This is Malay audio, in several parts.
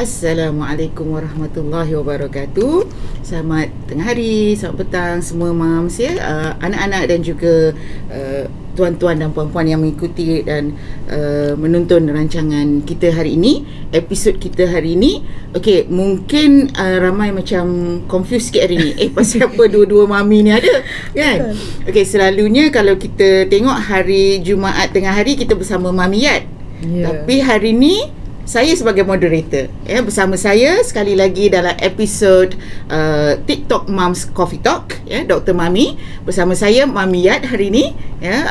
Assalamualaikum warahmatullahi wabarakatuh. Selamat tengah hari, selamat petang semua moms ya, anak-anak dan juga tuan-tuan dan puan-puan yang mengikuti dan menonton rancangan kita hari ini, episod kita hari ini. Okey, mungkin ramai macam confused sikit hari ni. Pasal apa dua-dua mami ni ada kan? Okey, selalunya kalau kita tengok hari Jumaat tengah hari kita bersama Mami Yat. Tapi hari ni saya sebagai moderator ya, bersama saya sekali lagi dalam episod TikTok Moms Coffee Talk ya, Dr. Mami bersama saya Mami Yat hari ni ya,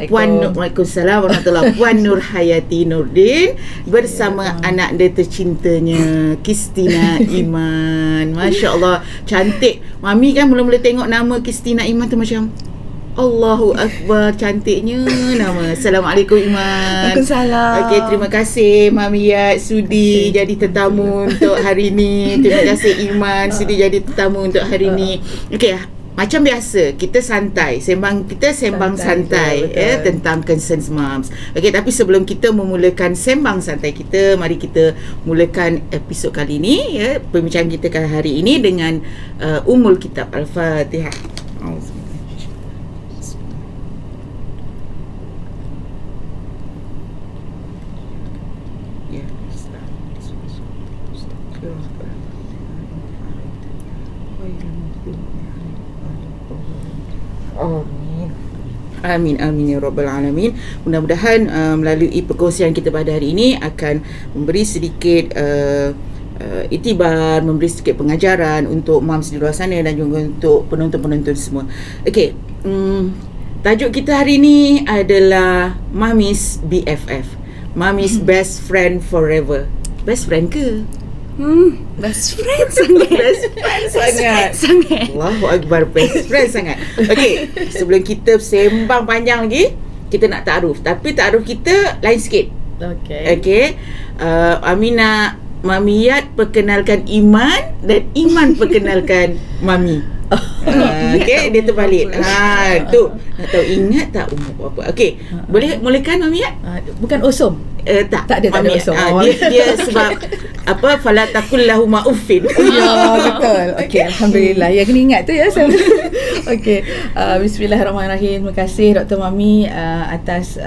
Waalaikumsalam warahmatullahi Puan Nur Hayati Nordin bersama anak dia tercintanya Christina Iman. Masya Allah, cantik. Mami kan mula-mula tengok nama Christina Iman tu macam Allahu Akbar, cantiknya nama. Assalamualaikum Iman. Waalaikumsalam. Okey, terima kasih Mami Yat sudi jadi tetamu untuk hari ni. Terima kasih Iman sudi jadi tetamu untuk hari ni. Okey, macam biasa kita santai, sembang santai ya, tentang concerns moms. Okey, tapi sebelum kita memulakan sembang santai kita, mari kita mulakan episod kali ni ya, perbincangan kita kali hari ini dengan Ummul Kitab Al-Fatihah. Amin amin ya rabbal alamin. Mudah-mudahan melalui perkongsian kita pada hari ini akan memberi sedikit iktibar, memberi sedikit pengajaran untuk moms di luar sana dan juga untuk penonton-penonton semua. Okey, tajuk kita hari ini adalah Mommy's BFF, Mommy's Best Friend Forever. Best friend ke? Best friend sangat. Best friend sangat. Allahu Akbar, best friend sangat. Okey, sebelum kita sembang panjang lagi, kita nak ta'aruf. Tapi ta'aruf kita lain sikit. Okey. Amina, Mami Yat perkenalkan Iman dan Iman perkenalkan Mami. Okey, dia terbalik. Tu. Nak tahu ingat tak umur apa? Okey, boleh mulakan Mami Yat? Bukan Osom. Tak ada Osom. Dia sebab apa, fala taqul lahum uffin. Ya, betul. Okey, alhamdulillah. Ya, kena ingat tu ya. Okey. Bismillahirrahmanirrahim. Terima kasih Dr. Mami atas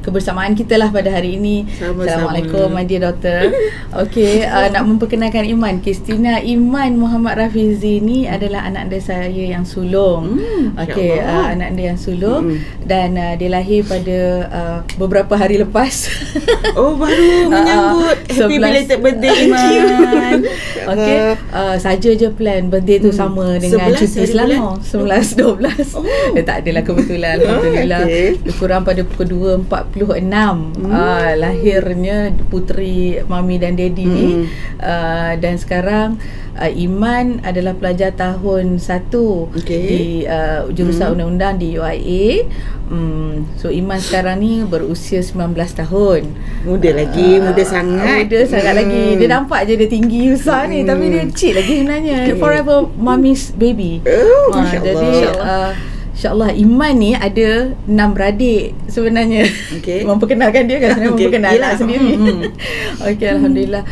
kebersamaan kita lah pada hari ini. Sama-sama. Assalamualaikum my dear doctor. Okey, nak memperkenalkan Iman. Christina Iman Muhammad Rafizi ni adalah anak dia saya yang sulung. Okey, anak dia yang sulung dan dia lahir pada beberapa hari lepas. Oh, baru menyambut happy belated birthday Iman. Okey, saja je plan birthday tu sama dengan cuti Selangor 11 12. Tak adalah kebetulan. Alhamdulillah. Lebih kurang pada pukul 2.46 lahirnya puteri Mami dan Daddy ni. Dan sekarang Iman adalah pelajar tahun 1 di jurusan undang-undang di UIA. So Iman sekarang ni berusia 19 tahun. Muda lagi, muda sangat. Muda sangat lagi. Dia nampak je dia tinggi besar ni, tapi dia kecil lagi sebenarnya. Forever mommy's baby. Jadi InsyaAllah Iman ni ada 6 beradik sebenarnya. Memperkenalkan dia kan, sebenarnya memperkenalkan anak sendiri. Okey, alhamdulillah.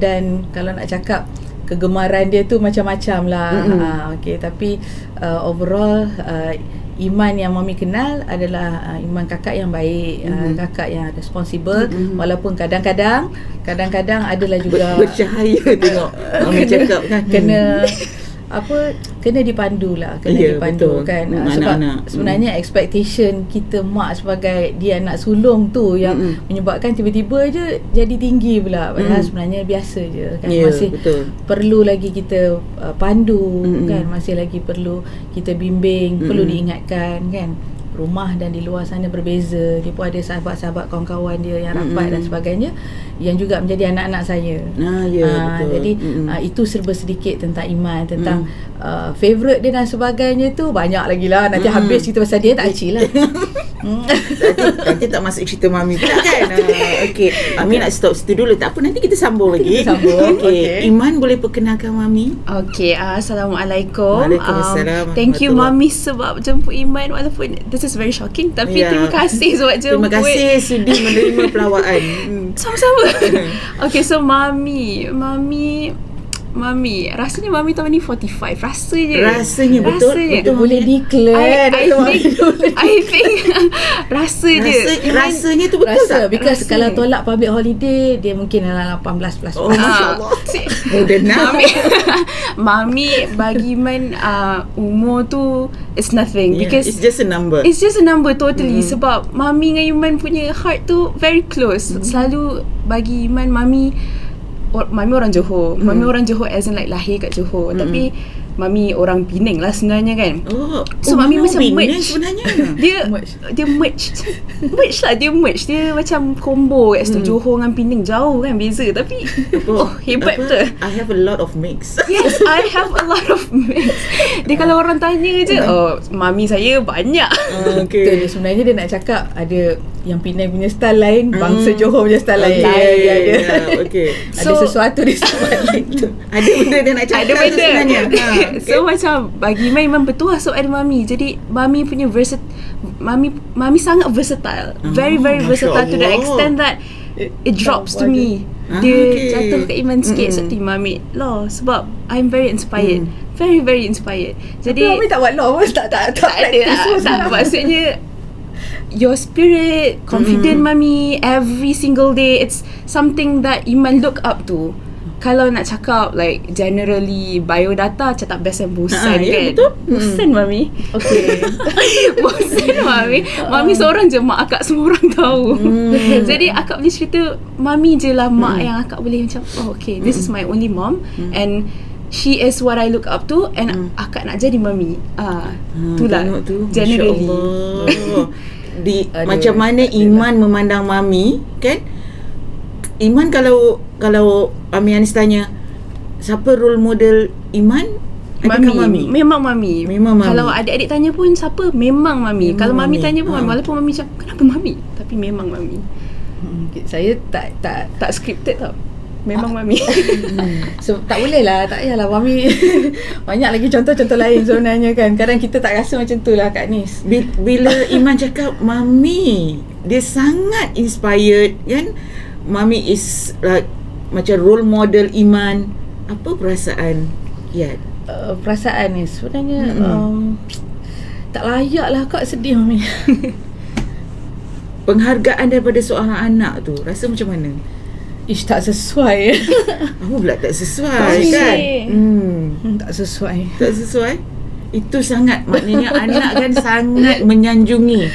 Dan kalau nak cakap kegemaran dia tu macam-macam lah. Okey, tapi overall Iman yang Mami kenal adalah Iman kakak yang baik, kakak yang responsible, walaupun kadang-kadang adalah juga bercahaya tengok Mami cakap kan, kena dipandu lah, dipandu betul. Kan sebab sebenarnya expectation kita mak sebagai dia anak sulung tu yang menyebabkan tiba-tiba je jadi tinggi pula, padahal sebenarnya biasa je kan. Masih perlu lagi kita pandu kan, masih lagi perlu kita bimbing, perlu diingatkan kan. Rumah dan di luar sana berbeza. Dia pun ada sahabat-sahabat, kawan-kawan dia yang rapat dan sebagainya yang juga menjadi anak-anak saya. Betul. Jadi itu serba sedikit tentang Iman, tentang favourite dia dan sebagainya tu banyak lagi lah. Nanti habis cerita pasal dia tak kecil lah. Nanti tak masuk cerita Mami pula kan. Okey, Mami nak stop situ dulu. Tak apa, nanti kita sambung lagi. Okey, Iman boleh perkenalkan Mami? Okey, Assalamualaikum. Waalaikumsalam. Thank you Mami sebab jemput Iman, walaupun this is is very shocking. Tapi terima kasih sebab jemput. Terima kasih sudi menerima pelawaan. Sama-sama. Okay, so Mami, rasanya Mami tahun ni 45. Rasanya betul. Boleh declare. I think rasa je. Rasanya tu betul tak? Because kalau tolak public holiday, dia mungkin dalam 18 plus. Oh, Masya Allah. Mudah nak. Mami bagi Man umur tu it's nothing, because it's just a number. It's just a number totally. Sebab Mami dengan Iman punya heart tu very close. Selalu bagi Iman, Mami orang Johor. Mami orang Johor as in like lahir kat Johor. Tapi Mami orang Penang lah sebenarnya kan. So Mami macam merge sebenarnya. Dia merge. Dia merge. Dia macam combo kat situ. Johor dengan Penang jauh kan beza. Tapi hebat betul. I have a lot of mix. Yes, I have a lot of mix. Dia kalau orang tanya je, Mami saya banyak. Okay. Sebenarnya dia nak cakap ada yang Penang punya style lain, bangsa Johor punya style lain. Ada sesuatu di sebalik tu. Ada benda dia nak cakap tu sebenarnya. So macam bagi memang betul lah sebab ada Mami. Jadi Mami punya Mami sangat versatile. Very versatile to the extent that it drops to me. Dia jatuh kat Iman sikit seperti Mami law. Sebab I'm very inspired. Very inspired. Jadi Mami tak buat law pun. Tak ada. Maksudnya your spirit, confident Mami, every single day, it's something that Iman look up to. Kalau nak cakap like generally biodata, cakap best and bosan kan. Betul. Bosan Mami. Okay. Bosan Mami. Mami seorang je, mak akak semua orang tahu. Jadi akak boleh cerita Mami je lah mak yang akak boleh macam okay, this is my only mom and she is what I look up to, and akak nak jadi Mami. Itulah generally. Macam mana Iman memandang Mami kan? Iman kalau Ami Anis tanya siapa role model Iman, Mami. Memang Mami. Kalau adik-adik tanya pun siapa, memang Mami. Kalau Mami tanya pun Mami. Walaupun Mami cakap kenapa Mami, tapi memang Mami. Saya tak scripted tau. Memang Mami. So tak boleh lah, tak payahlah Mami. Banyak lagi contoh-contoh lain sebenarnya kan. Kadang kita tak rasa macam tu lah Kak Nis. Bila Iman cakap Mami, dia sangat inspired kan. Mami is like macam role model Iman. Apa perasaan perasaan ni sebenarnya tak layak lah Kak, sedih Mami. Penghargaan daripada seorang anak tu rasa macam mana? Tak sesuai. Apa pula tak sesuai kan? Tak sesuai. Itu sangat, maknanya anak kan sangat menyanjungi.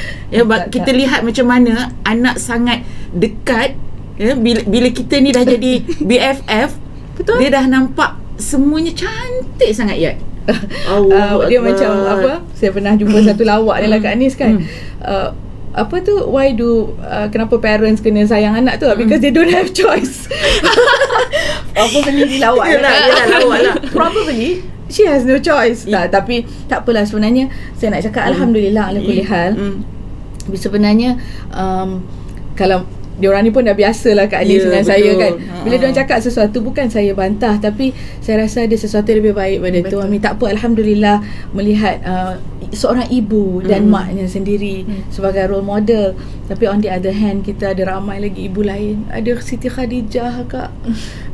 Kita lihat macam mana anak sangat dekat. Bila kita ni dah jadi BFF, betul? Dia dah nampak semuanya cantik sangat ya. Dia macam apa? Saya pernah jumpa satu lawak ni lah Kak Anis kan. Apa tu, why do kenapa parents kena sayang anak tu? Because they don't have choice. Apa beli lawak lah. Probably she has no choice. Tapi tak apalah, sebenarnya saya nak cakap alhamdulillah ala kulli hal. Sebenarnya kalau diorang ni pun dah biasa lah Kak Anis dengan saya kan. Bila diorang cakap sesuatu, bukan saya bantah, tapi saya rasa ada sesuatu yang lebih baik pada tu. Mami, tak apa, alhamdulillah melihat seorang ibu dan maknya sendiri sebagai role model. Tapi on the other hand, kita ada ramai lagi ibu lain. Ada Siti Khadijah Kak,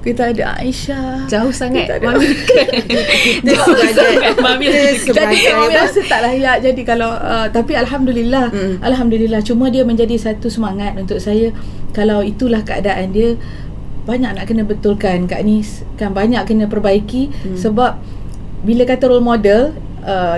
kita ada Aisyah. Jauh sangat Mami. Mami rasa tak layak. Jadi kalau tapi alhamdulillah, alhamdulillah, cuma dia menjadi satu semangat untuk saya. Kalau itulah keadaan dia, banyak nak kena betulkan Kak Nis kan, banyak kena perbaiki. Sebab bila kata role model,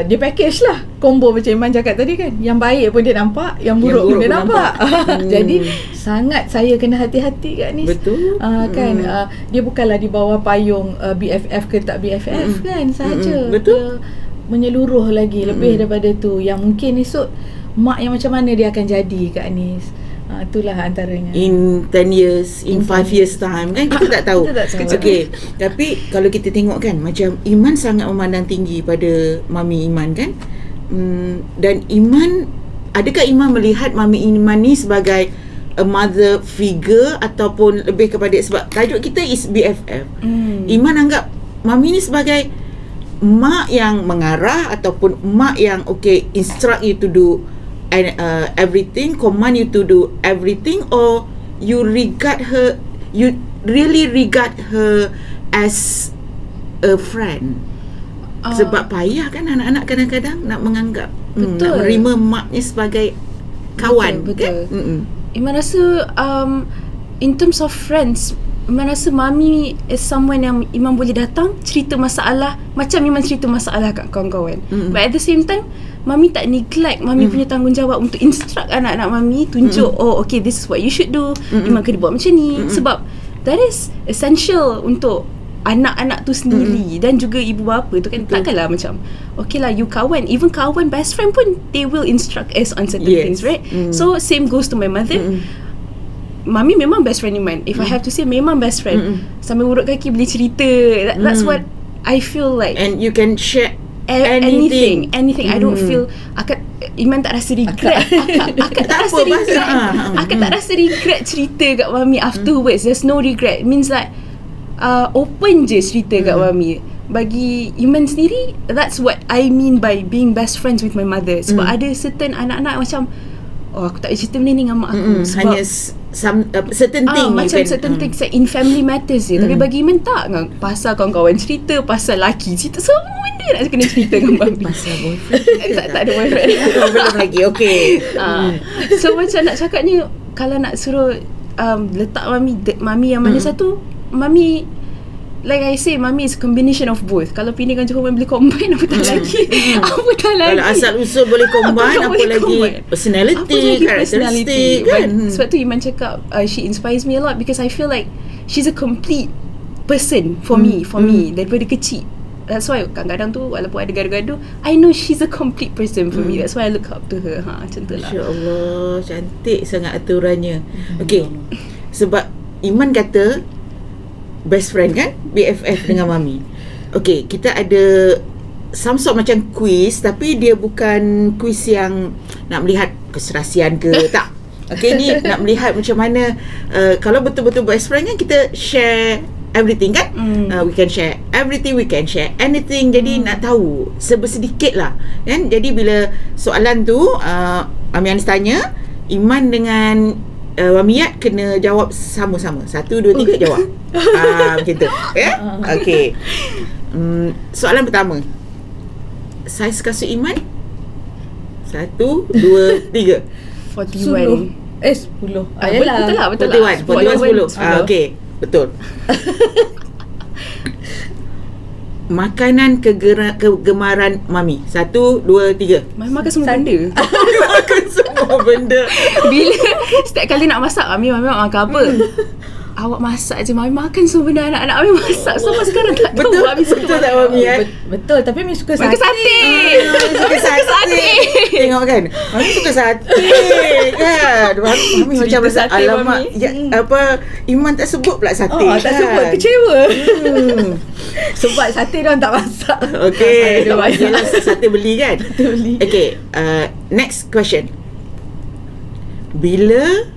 dia package lah, combo macam Iman cakap tadi kan. Yang baik pun dia nampak, yang buruk pun dia nampak. Jadi sangat saya kena hati-hati Kak Nis. Betul. Kan dia bukanlah di bawah payung BFF ke tak BFF kan sahaja. Betul. Dia menyeluruh lagi lebih daripada tu, yang mungkin esok mak yang macam mana dia akan jadi Kak Nis. Itulah antaranya. In 10 years, in 5 years time kan, kita tak tahu. Okey, tapi kalau kita tengok kan, macam Iman sangat memandang tinggi pada Mami Iman kan. Dan Iman, adakah Iman melihat Mami Iman ni sebagai a mother figure ataupun lebih kepada, sebab tajuk kita is BFF. Iman anggap Mami ni sebagai mak yang mengarah ataupun mak yang instruct you to do everything, command you to do everything, or you really regard her as a friend? Sebab payah kan anak-anak kadang-kadang nak menganggap, nak menerima maknya sebagai kawan. Betul. Iman rasa in terms of friends, Iman rasa mami is someone yang Iman boleh datang cerita masalah macam Iman cerita masalah kat kawan-kawan. But at the same time, mami tak neglect mami punya tanggungjawab untuk instruct anak-anak mami, tunjuk okay, this is what you should do, Iman kena buat macam ni. Sebab that is essential untuk anak-anak tu sendiri dan juga ibu bapa tu kan. Takkanlah macam okay lah, you kawan, even kawan best friend pun they will instruct us on certain things, right? So same goes to my mother. Mami memang best friend Iman. If I have to say, memang best friend. Sambil urut kaki boleh cerita. That's what I feel like. And you can share anything. I don't feel Iman tak rasa regret. Akak tak rasa regret. Akak tak rasa regret cerita kat mami afterwards. There's no regret. It means like open je cerita kat mami. Bagi Iman sendiri, that's what I mean by being best friends with my mother. Sebab ada certain anak-anak macam, aku tak boleh cerita benda ni dengan mak aku. Sebab hanya certain thing macam certain things like in family matters je. Tapi bagi Iman tak, pasal kawan-kawan cerita, pasal laki cerita, semua benda nak kena cerita dengan mami. Pasal boyfriend tak ada boyfriend. Belum lagi. Okay. So macam nak cakapnya, kalau nak suruh letak mami yang mana satu, mami, like I say, mami is a combination of both. Kalau pindah Johor boleh combine, apa tak lagi. Kalau asal usul boleh combine, apa lagi personality, karakteristik kan. Sebab tu Iman cakap she inspires me a lot, because I feel like she's a complete person for me daripada kecil. That's why kadang-kadang tu walaupun ada gaduh-gaduh, I know she's a complete person for me. That's why I look up to her. Macam tu lah. Masya-Allah, cantik sangat aturannya. Okay, sebab Iman kata best friend kan, BFF dengan mami. Okay, kita ada some sort macam quiz, tapi dia bukan quiz yang nak melihat keserasian ke tak. Okay, ni nak melihat macam mana kalau betul-betul best friend kan, kita share everything kan. We can share everything, we can share anything. Jadi nak tahu sebersedikit lah kan. Jadi bila soalan tu Mami Anis tanya, Iman dengan Mami Yat kena jawab sama-sama. 1, 2, 3 jawab. Macam tu. Okay. Soalan pertama, saiz kasut Iman 1, 2, 3 41. 10. Betul lah. 41, 10. Okay, betul. Makanan kegemaran Mami 1, 2, 3. Mami makan semua benda. Makan semua benda. Bila setiap kali nak masak, Mami makan apa? Awak masak je, Mami makan semua benda anak-anak Mami masak. Sampai sekarang tak tahu Mami suka betul tak Mami kan? Betul, tapi Mami suka sate. Suka sate. Tengok kan, Mami suka sate kan. Mami macam rasa alamak Iman tak sebut pula sate kan? Tak sebut, kecewa. Sebab sate dia orang tak masak. Okay, yelah, sate beli kan? Beli. Okay, next question. Bila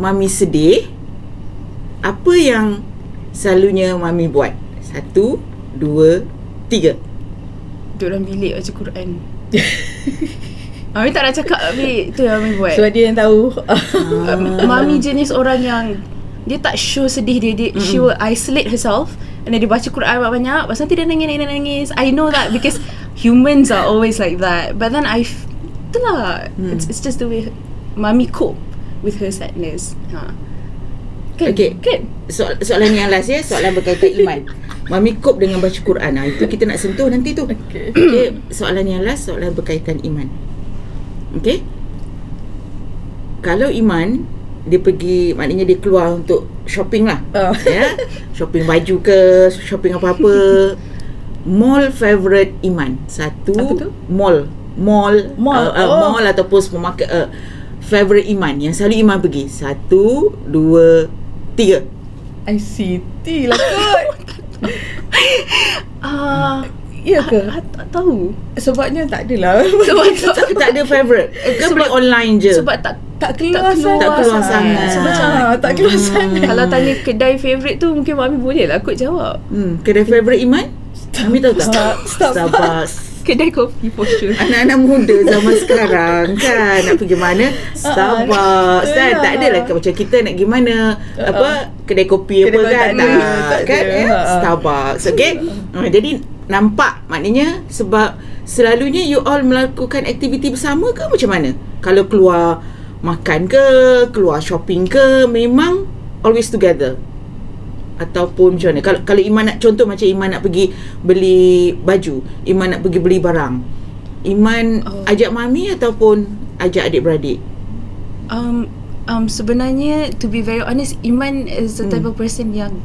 Mami sedih, apa yang selalunya Mami buat? 1, 2, 3. Duduk dalam bilik baca Quran. Mami tak nak cakap, tapi tu yang Mami buat. Sebab dia yang tahu. Mami jenis orang yang dia tak show sedih dia. She will isolate herself, and then dia baca Quran banyak-banyak. Lepas nanti dia nangis. I know that because humans are always like that. But then itulah, it's just the way Mami cope with her sadness. Okay, soalan yang last ya, soalan berkaitan iman. Mami cope dengan baca Quran. Itu kita nak sentuh nanti tu. Okay, soalan yang last, soalan berkaitan iman. Okay, kalau Iman dia pergi, maknanya dia keluar untuk shopping lah, ya, shopping baju ke, shopping apa-apa. Mall favourite Iman. 1, mall ataupun supermarket favourite Iman yang selalu Iman pergi. 1, 2, 3. ICT lah kot. Ya ke? Tak tahu. Sebabnya tak adalah. Sebab tak ada favourite. Ke beli online je? Sebab tak keluar sangat. Tak keluar sangat. Kalau tanya kedai favourite tu, mungkin Mami boleh lah kot jawab. Kedai favourite Iman? Mami tahu tak? Starbucks. kedai kopi for sure. Anak-anak muda zaman sekarang kan nak pergi mana? Starbucks kan. Tak adalah macam kita nak pergi mana kedai kopi apa kan. Tak kan Starbucks. Okay. Jadi nampak maknanya sebab selalunya you all melakukan aktiviti bersama ke macam mana? Kalau keluar makan ke, keluar shopping ke, memang always together? Ataupun macam mana? Kalau Iman nak contoh macam Iman nak pergi beli baju, Iman nak pergi beli barang, Iman ajak mami ataupun ajak adik-beradik? Sebenarnya to be very honest, Iman is the type of person yang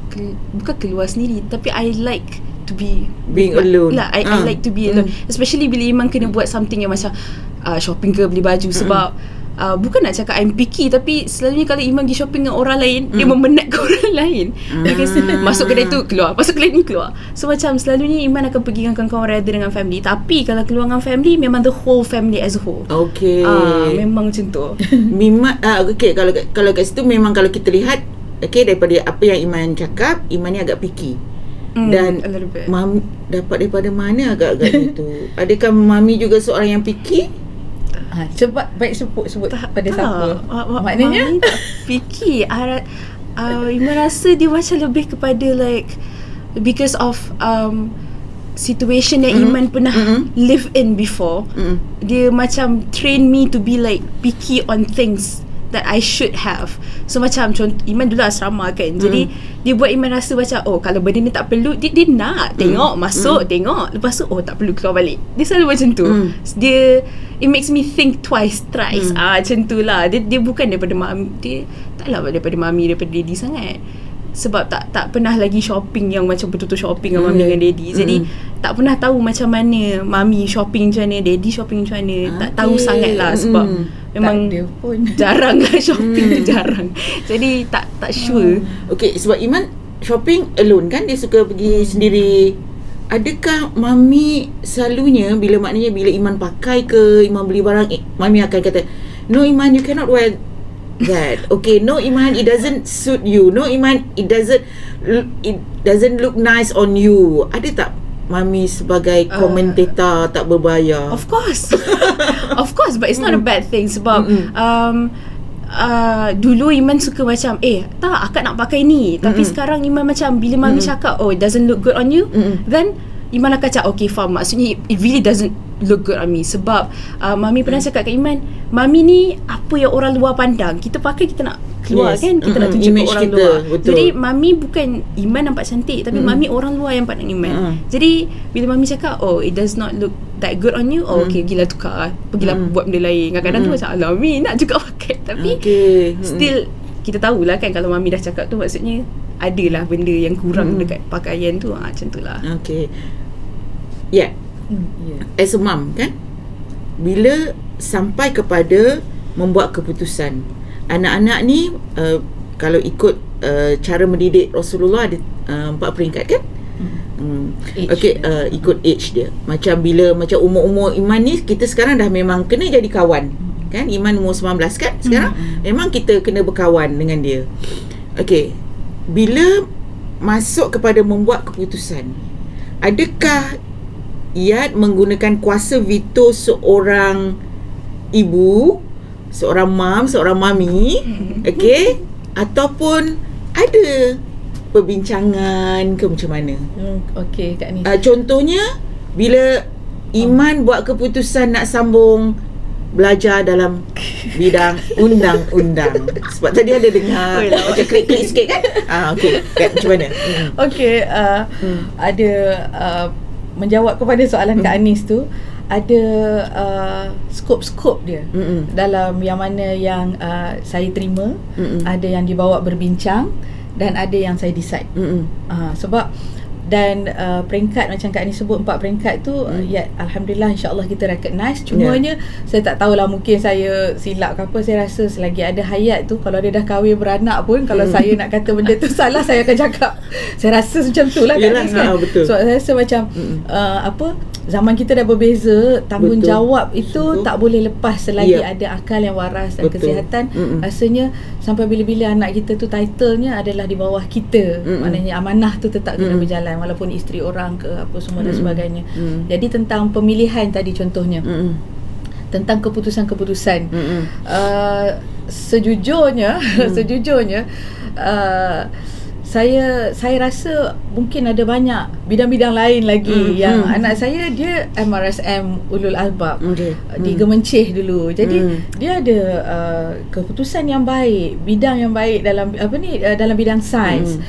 bukan keluar sendiri, tapi I like to be being alone. I like to be alone, especially bila Iman kena buat something yang macam shopping ke, beli baju. Sebab bukan nak cakap I'm picky, tapi selalunya kalau Iman pergi shopping dengan orang lain, dia memenatkan orang lain. Masuk kedai tu keluar, masuk kedai ni keluar. So macam selalunya Iman akan pergi dengan kawan-kawan rather dengan family. Tapi kalau keluar dengan family, memang the whole family as a whole. Okay. Memang macam tu. Memang okay, kalau kat situ memang kalau kita lihat, okay, daripada apa yang Iman cakap, Iman ni agak picky. Dan Mami dapat daripada mana agak-agak itu? Adakah Mami juga seorang yang picky? Sebab baik sebut pada siapa? Maknanya Mami tak picky. Iman rasa dia macam lebih kepada like because of situation yang Iman pernah live in before. Dia macam train me to be like picky on things that I should have. So macam contoh, Iman dulu asrama kan. Jadi dia buat Iman rasa macam kalau benda ni tak perlu, dia nak tengok, masuk, tengok, lepas tu tak perlu, keluar balik. Dia selalu macam tu. Dia, it makes me think twice, thrice. Macam tu lah. Dia bukan daripada mami, dia taklah daripada mami, daripada daddy sangat. Sebab tak pernah lagi shopping yang macam betul-betul shopping dengan mami dengan daddy. Jadi tak pernah tahu macam mana mami shopping macam mana, daddy shopping macam mana. Tak tahu sangat lah. Sebab memang jarang lah shopping tu, jarang. Jadi tak sure. Okay, sebab Iman shopping alone kan, dia suka pergi sendiri. Adakah mami selalunya bila Iman pakai ke, Iman beli barang, mami akan kata, no Iman, you cannot wear that. Okay, no Iman, it doesn't suit you. No Iman, it doesn't look nice on you. Ada tak mami sebagai komentator tak berbayar? Of course. Of course, but it's not a bad thing. Sebab dulu Iman suka macam tak, akak nak pakai ni. Tapi sekarang Iman macam bila mami cakap it doesn't look good on you, then Iman akan cakap okay faham, maksudnya it really doesn't look good on me. Sebab mami pernah cakap kat Iman, mami ni apa yang orang luar pandang, kita pakai, kita nak keluar kan, kita nak tunjuk ke orang kita, luar. Betul. Jadi mami bukan Iman nampak cantik, tapi mami orang luar yang pandang Iman. Jadi bila mami cakap it does not look that good on you, okay, pergilah tukar, pergilah buat benda lain. Kadang-kadang tu macam alah mami nak juga pakai, tapi still kita tahulah kan, kalau mami dah cakap tu maksudnya adalah benda yang kurang dekat pakaian tu. Macam tu lah. Okay. As a mom kan, bila sampai kepada membuat keputusan, anak-anak ni kalau ikut cara mendidik Rasulullah ada 4 peringkat kan? Okay, ikut age dia. Macam bila macam umur-umur Iman ni, kita sekarang dah memang kena jadi kawan kan. Iman umur 19 kan sekarang, memang kita kena berkawan dengan dia. Okay, bila masuk kepada membuat keputusan, adakah Iyad menggunakan kuasa veto seorang ibu, seorang mam, seorang mami, okay, ataupun ada perbincangan ke macam mana? Okay, Kak Ni. Contohnya bila Iman buat keputusan nak sambung belajar dalam bidang undang-undang. Sebab tadi ada dengar macam klik-klik sikit kan? Okay, macam mana? Okay, ada menjawab kepada soalan Kak Anis tu, ada skop-skop dia dalam yang mana yang saya terima, ada yang dibawa berbincang, dan ada yang saya decide. Sebab dan peringkat macam Kak Anis sebut 4 peringkat tu, ya alhamdulillah, insya-Allah kita recognize. Cumanya saya tak tahulah, mungkin saya silap ke apa. Saya rasa selagi ada hayat tu, kalau dia dah kahwin beranak pun, kalau saya nak kata benda tu salah, saya akan cakap. Saya rasa macam tu lah Kak Anis kan. So saya rasa macam zaman kita dah berbeza, tanggungjawab itu tak boleh lepas selagi ada akal yang waras dan kesihatan. Rasanya sampai bila-bila anak kita tu titlenya adalah di bawah kita, maknanya amanah tu tetap kena berjalan. walaupun isteri orang ke apa semua dan sebagainya. Jadi tentang pemilihan tadi contohnya, tentang keputusan-keputusan, sejujurnya saya rasa mungkin ada banyak bidang-bidang lain lagi yang anak saya dia MRSM Ulul Albab di Gemencih dulu. Jadi dia ada keputusan yang baik, bidang yang baik dalam dalam bidang sains.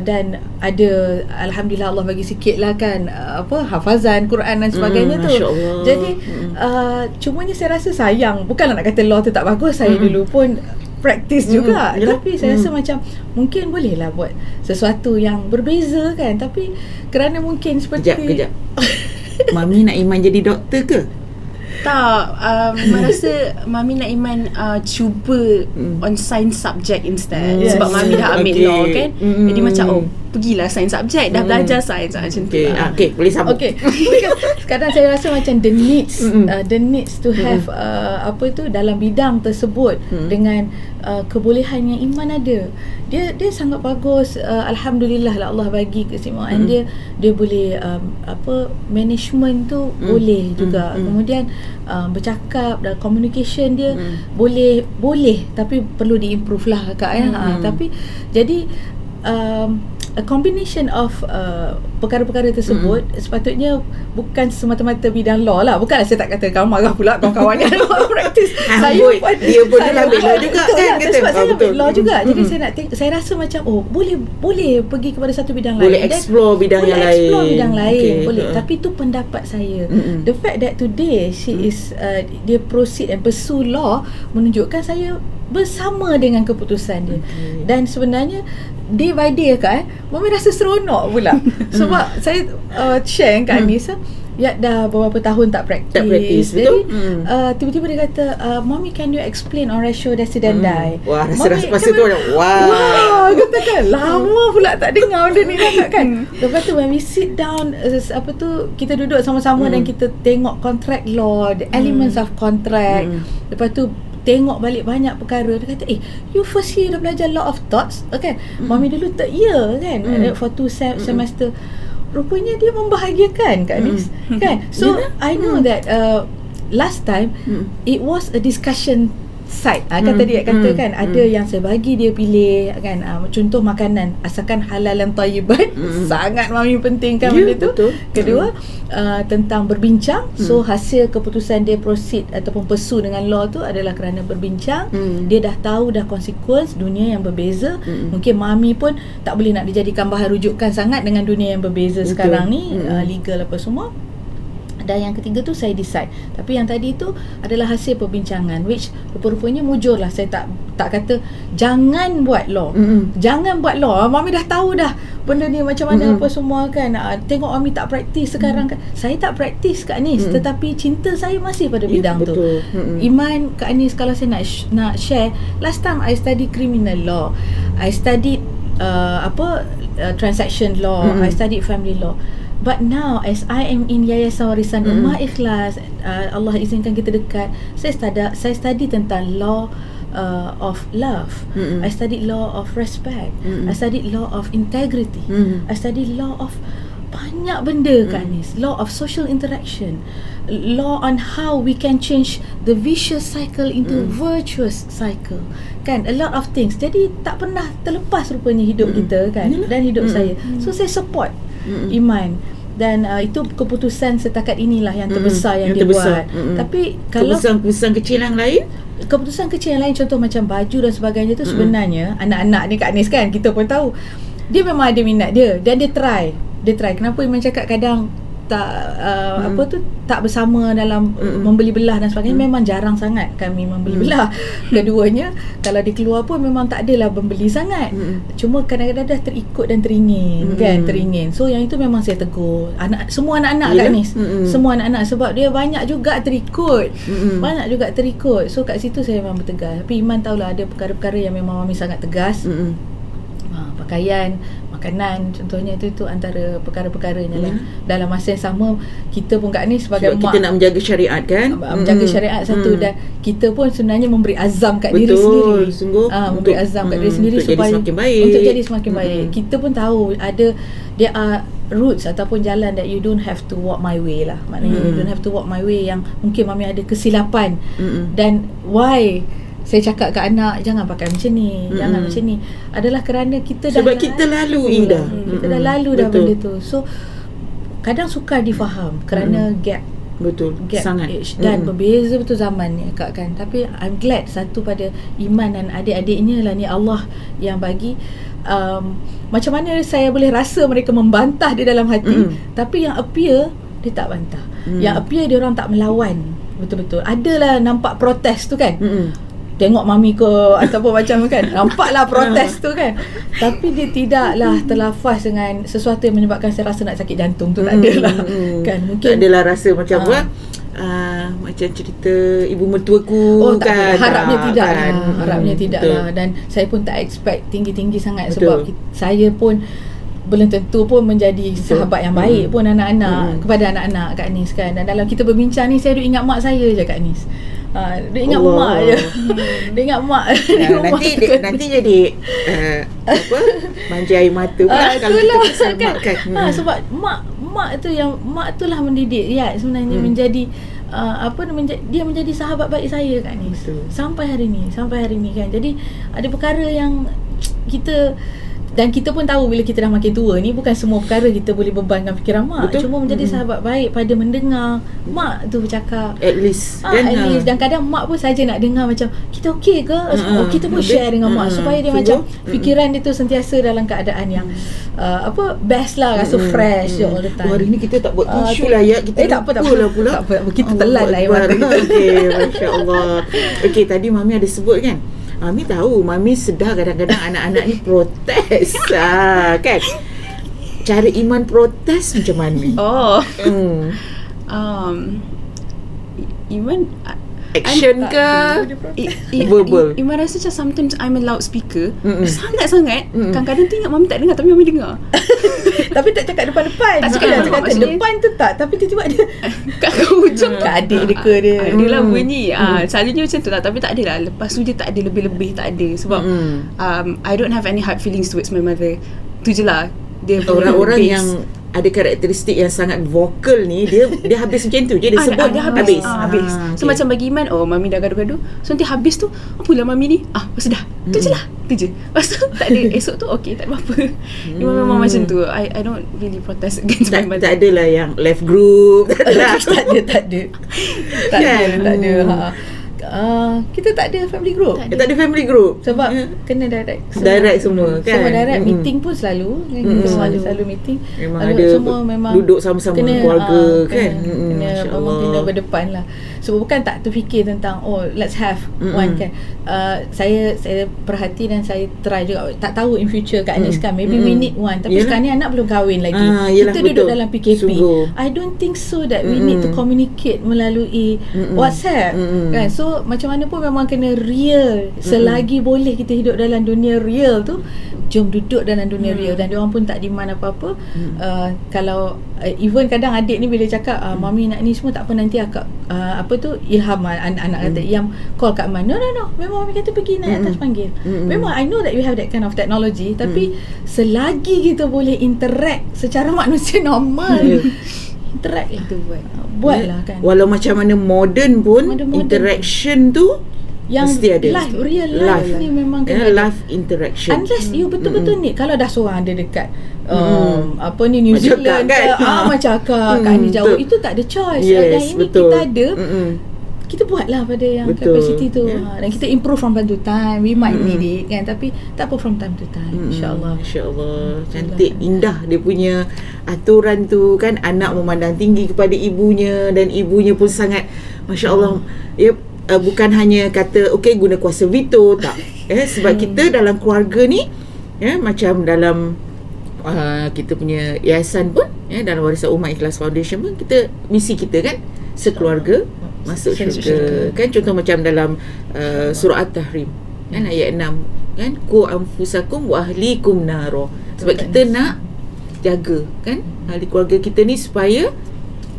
Dan ada, alhamdulillah Allah bagi sikit lah kan hafazan Quran dan sebagainya tu. Jadi cumanya saya rasa sayang, bukanlah nak kata law tu tak bagus, saya dulu pun praktis juga, tapi saya rasa macam mungkin bolehlah buat sesuatu yang berbeza kan, tapi kerana mungkin seperti Kejap Mami nak Iman jadi doktor ke? Tak, Mami rasa Mami nak Iman cuba on science subject instead. Sebab Mami dah ambil law kan. Jadi macam pergilah science subject, dah belajar science macam tu. Okay, boleh sambung. Kadang saya rasa macam the needs to have dalam bidang tersebut dengan kebolehan yang Iman ada. Dia sangat bagus, alhamdulillah lah Allah bagi keistimewaan dia boleh management tu boleh juga. Kemudian bercakap dan communication dia boleh tapi perlu diimprove lah Kak tapi jadi a combination of perkara-perkara tersebut sepatutnya bukan semata-mata bidang law lah. Bukanlah saya tak kata kamu marah pula kawan-kawan yang praktis. Dia pun ambil law juga kan, kata sebab saya ambil law juga. Jadi saya rasa macam boleh pergi kepada satu bidang lain, boleh explore bidang yang lain. Boleh. Tapi tu pendapat saya. The fact that today she is dia proceed and pursue law menunjukkan saya bersama dengan keputusan dia. Dan sebenarnya day by day Kak Mami rasa seronok pula sebab saya share dengan Kak Anis dah beberapa tahun tak praktis. Jadi tiba-tiba dia kata, Mami, can you explain on ratio decidendai? Wah, rasa tu wow, katakan lama pula tak dengar benda ni kan. Lepas tu when we sit down kita duduk sama-sama dan kita tengok contract law, the elements of contract. Lepas tu tengok balik banyak perkara. Dia kata, you first year dah belajar law of thoughts, okay? Mami dulu third year kan, for 2 semester. Rupanya dia membahagiakan Kak Anis kan. So I know that last time it was a discussion side kan tadi kata kan ada yang saya bagi dia pilih kan, contoh makanan asalkan halal dan thayyiban. Sangat Mami pentingkan benda tu. Kedua tentang berbincang. So hasil keputusan dia proceed ataupun pursue dengan law tu adalah kerana berbincang. Dia dah tahu dah consequence dunia yang berbeza. Mungkin Mami pun tak boleh nak dijadikan bahan rujukan sangat dengan dunia yang berbeza sekarang ni, legal apa semua. Dan yang ketiga tu saya decide. Tapi yang tadi tu adalah hasil perbincangan, which rupa-rupanya mujur lah. Saya tak kata jangan buat law. Jangan buat law. Mami dah tahu dah benda ni macam mana apa semua kan. Tengok Mami tak praktis sekarang kan. Saya tak praktis Kak Anis, tetapi cinta saya masih pada bidang tu. Iman Kak Anis, kalau saya nak share, last time I study criminal law, I studied transaction law, I studied family law. But now as I am in Yayasan Warisan Ummah Ikhlas, Allah izinkan kita dekat, saya study tentang law of love. I studied law of respect. I studied law of integrity. I studied law of banyak benda Kak Anis. Law of social interaction. Law on how we can change the vicious cycle into virtuous cycle. Kan, a lot of things. Jadi tak pernah terlepas rupanya hidup kita kan, dan hidup saya. So saya support Iman. Dan itu keputusan setakat inilah yang terbesar yang dia buat. Tapi kalau keputusan kecil yang lain, keputusan kecil yang lain, contoh macam baju dan sebagainya tu, sebenarnya anak-anak ni Kak Anis kan, kita pun tahu dia memang ada minat dia dan dia try. Kenapa Iman cakap kadang tak bersama dalam membeli belah dan sebagainya, memang jarang sangat kami membeli belah. Keduanya kalau dia keluar pun memang tak adalah membeli sangat. Cuma kadang-kadang dah terikut dan teringin kan, teringin. So yang itu memang saya tegur semua anak-anak Kak Anis. Semua anak-anak, sebab dia banyak juga terikut. Banyak juga terikut. So kat situ saya memang bertegas. Tapi Iman tahulah ada perkara-perkara yang memang Mami sangat tegas. Pakaian, makanan contohnya, itu antara perkara-perkaranya lah. Dalam masa yang sama kita pun Kak Anis sebagai mak, kita nak menjaga syariat kan, menjaga syariat satu, dan kita pun sebenarnya memberi azam kat diri sendiri. Memberi azam kat diri sendiri supaya semakin baik. Untuk jadi semakin baik. Kita pun tahu ada there are routes ataupun jalan that you don't have to walk my way lah. Maknanya you don't have to walk my way yang mungkin mami ada kesilapan. Dan why saya cakap ke anak jangan pakai macam ni, jangan macam ni, adalah kerana kita sebab kita lalu dah. Kita dah lalu dah benda tu. So kadang sukar difaham kerana gap sangat age dan berbeza betul zaman ni Kak kan. Tapi I'm glad satu pada Iman dan adik-adiknya lah ni Allah yang bagi macam mana saya boleh rasa mereka membantah di dalam hati, tapi yang appear dia tak bantah. Yang appear dia orang tak melawan betul-betul. Adalah nampak protes tu kan, tengok mami ke ataupun macam kan, nampaklah protes tu kan, tapi dia tidaklah terlafaz dengan sesuatu yang menyebabkan saya rasa nak sakit jantung tu. Tak adalah kan. Mungkin tak adalah rasa macam macam cerita ibu mertuaku kan. Harapnya tidak kan. Harapnya tidak lah. Dan saya pun tak expect tinggi-tinggi sangat. Sebab saya pun belum tentu pun menjadi sahabat yang baik pun anak-anak kepada anak-anak Kak Nis kan. Dan dalam kita berbincang ni, saya duk ingat mak saya je Kak Nis. Dia ingat mak je. Dia ingat mak. Nanti jadi apa, manja air mata pula kalau kita pasal mak kan. Sebab mak tu yang mak tu lah mendidik sebenarnya menjadi dia menjadi sahabat baik saya Kak Nis. Sampai hari ni kan. Jadi ada perkara yang kita dan kita pun tahu bila kita dah makin tua ni, bukan semua perkara kita boleh bebankan fikiran mak. Cuma menjadi sahabat baik pada mendengar mak tu bercakap. At least Dan kadang mak pun saja nak dengar macam kita okey ke? Kita pun share dengan mak supaya dia macam fikiran dia tu sentiasa dalam keadaan yang best lah, rasa fresh all the time. Hari ni kita tak buat tisu lah ya. Kita tak apa pula. Kita telan lah air mata kita. Okey, masya-Allah. Okey, tadi mami ada sebut kan, Mami tahu, Mami sedar kadang-kadang anak-anak ni protes kan. Cara Iman protes macam mana? Iman action ke verbal? Iman rasa macam sometimes I'm a loudspeaker. Sangat-sangat. Kadang-kadang tu ingat Mami tak dengar, tapi Mami dengar. Tapi tak cakap depan-depan. Tak cakap depan tu tak. Tapi tiba-tiba dia kat hujung kat adik dia ke dia. Adalah bunyi. Selalunya macam tu lah. Tapi tak adalah. Lepas tu dia tak ada lebih-lebih. Tak ada. Sebab I don't have any hard feelings towards my mother. Tu je lah. Dia orang yang ada karakteristik yang sangat vokal ni, dia habis macam tu je, dia sebut habis. So macam bagi Iman, Mami dah gaduh-gaduh, so nanti habis tu apalah Mami ni, lepas dah tu je lah, tu je. Lepas tu tak ada, esok tu okey, tak apa-apa. Iman memang macam tu. I don't really protest against my mother. Tak adalah yang left group. Tak ada. Kita tak ada family group. Tak ada family group sebab kena direct semua kan. Semua direct. Meeting pun selalu selalu meeting. Memang ada semua memang duduk sama-sama keluarga kan. Kena berdepan lah. So bukan tak terfikir tentang let's have one kan. Saya perhati dan saya try juga. Tak tahu in future Kak Anis kan, maybe we need one. Tapi sekarang ni anak belum kahwin lagi. Kita duduk dalam PKP. I don't think so that we need to communicate melalui WhatsApp kan. So macam mana pun memang kena real. Selagi boleh kita hidup dalam dunia real tu, jom duduk dalam dunia real. Dan diorang pun tak demand apa-apa. Kalau even kadang adik ni bila cakap Mami nak ni semua, tak apa, nanti akak ilham anak kata yang call kat Man, no memang Mami kata pergi naik atas panggil. Memang I know that you have that kind of technology, tapi selagi kita boleh interact secara manusia normal, interact lah tu buatlah kan. Walau macam mana modern pun interaction tu yang mesti ada. Real life ni memang kena live interaction. Unless you betul-betul ni, kalau dah seorang ada dekat New Zealand kan, macam akak kat ni jauh, itu tak ada choice. Yang ini betul. Kita ada, kita buatlah pada yang capacity tu. Dan kita improve from time to time. We might need it kan, tapi tak apa, from time to time. InsyaAllah. Cantik, indah dia punya aturan tu kan. Anak memandang tinggi kepada ibunya, dan ibunya pun sangat masya-Allah. Bukan hanya kata okey guna kuasa veto, tak. Sebab kita dalam keluarga ni macam dalam kita punya yayasan pun, dalam Warisan Umat Ikhlas Foundation pun, kita misi kita kan sekeluarga masuk syurga kan. Contoh macam dalam surah At-Tahrim kan, ayat 6 kan, ku anfusakum wa ahlikum naro. Sebab kita nak jaga kan ahli keluarga kita ni supaya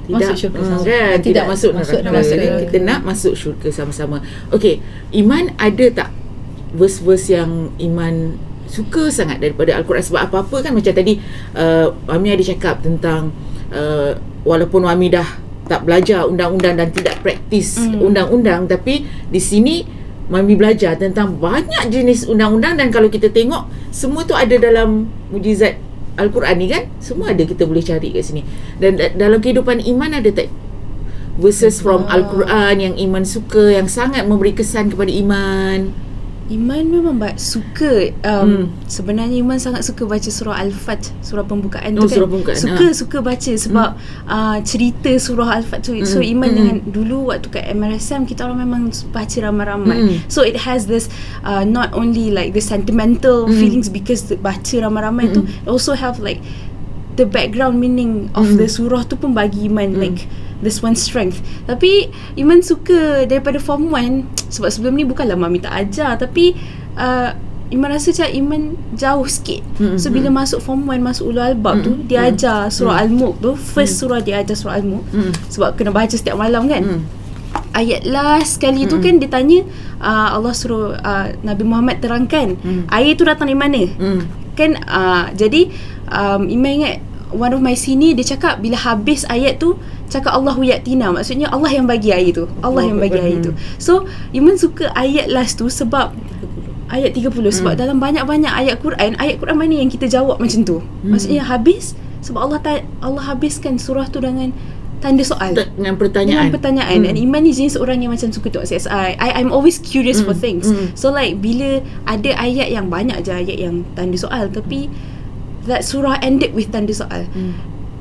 tidak tidak masuk neraka. Kita nak masuk syurga sama-sama. Okey, Iman ada tak verse-verse yang Iman suka sangat daripada Al-Quran. Sebab apa-apa kan, macam tadi Mami ada cakap tentang walaupun Mami dah tak belajar undang-undang dan tidak praktis undang-undang, tapi di sini Mami belajar tentang banyak jenis undang-undang, dan kalau kita tengok semua tu ada dalam mujizat Al-Quran ni kan, semua ada, kita boleh cari kat sini. Dan dalam kehidupan iman ada tak verses from Al-Quran yang Iman suka, yang sangat memberi kesan kepada Iman? Iman memang suka. Sebenarnya Iman sangat suka baca surah Al-Fat, surah pembukaan tu kan. Surah pembukaan. Suka baca sebab cerita surah Al-Fat tu. So Iman dengan dulu waktu kat MRSM, kita orang memang baca ramai-ramai. So it has this not only like the sentimental feelings because baca ramai-ramai tu, also have like the background meaning of the surah tu pun bagi Iman like this one strength. Tapi Iman suka daripada form 1, sebab sebelum ni bukanlah Mami tak ajar, tapi Iman rasa macam Iman jauh sikit. So bila masuk form 1, masuk Ulul Albab tu, dia ajar surah Al-Mulk tu, first surah dia ajar surah Al-Mulk, sebab kena baca setiap malam kan. Ayat last sekali tu kan dia tanya, Allah suruh Nabi Muhammad terangkan air tu datang dari mana kan. Jadi Iman ingat one of my senior, dia cakap bila habis ayat tu cakap Allahu ya'tina, maksudnya Allah yang bagi air tu, Allah yang bagi air tu. So Iman suka ayat last tu sebab ayat 30, sebab dalam banyak-banyak ayat Quran mana yang kita jawab macam tu. Maksudnya habis sebab Allah habiskan surah tu dengan tanda soal, dengan pertanyaan. Dan Iman ni jenis orang yang macam suka tengok CSI. I'm always curious for things. So like bila ada ayat yang banyak je ayat yang tanda soal, tapi that surah ended with tanda soal,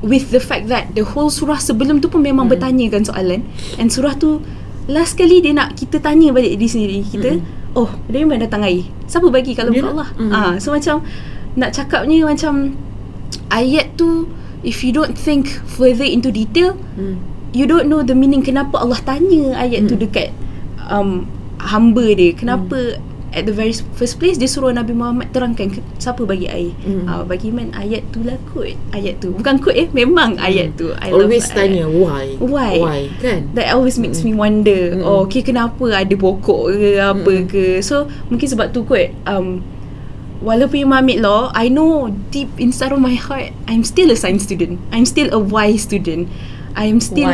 with the fact that the whole surah sebelum tu pun memang bertanyakan soalan, and surah tu last kali dia nak kita tanya balik diri sendiri kita, oh dari mana datang air, siapa bagi kalau bukan Allah. So macam nak cakapnya macam ayat tu, if you don't think further into detail, you don't know the meaning kenapa Allah tanya ayat tu dekat hamba dia, kenapa at the very first place dia suruh Nabi Muhammad terangkan siapa bagi air. Bagi Iman ayat tu lah kot, ayat tu bukan kot memang ayat tu. I always tanya why kan, that always makes me wonder, okay kenapa ada pokok ke apa ke. So mungkin sebab tu kot, walaupun Imam ambil law, I know deep inside of my heart I'm still a science student, I'm still a why student. I'm still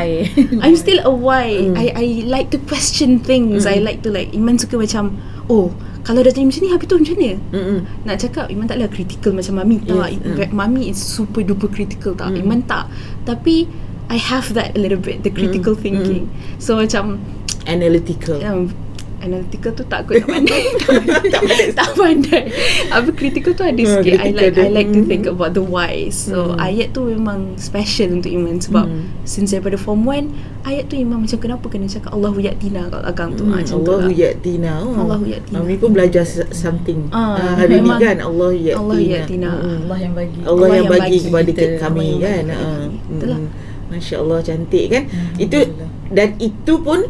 a why. I like to question things. I like to like, Iman suka macam, oh kalau dah tanya macam ni, habis tu macam mana? Nak cakap Iman taklah critical macam Mami, tak. Mami is super duper critical, tak. Iman tak. Tapi I have that a little bit, the critical thinking. So macam analytical. Analytical tu tak kot, tak pandai. Apa critical tu ada sikit. I like to think about the why. So ayat tu memang special untuk Iman sebab since daripada form 1 ayat tu Iman macam kenapa kena cakap Allahu ya'tina kat belakang tu. Allahu ya'tina. Allahu ya'tina. Mami pun belajar something hari ni kan. Allahu ya'tina. Allah yang bagi kepada kami kan. Itulah. Masya Allah, cantik kan. Itu, dan itu pun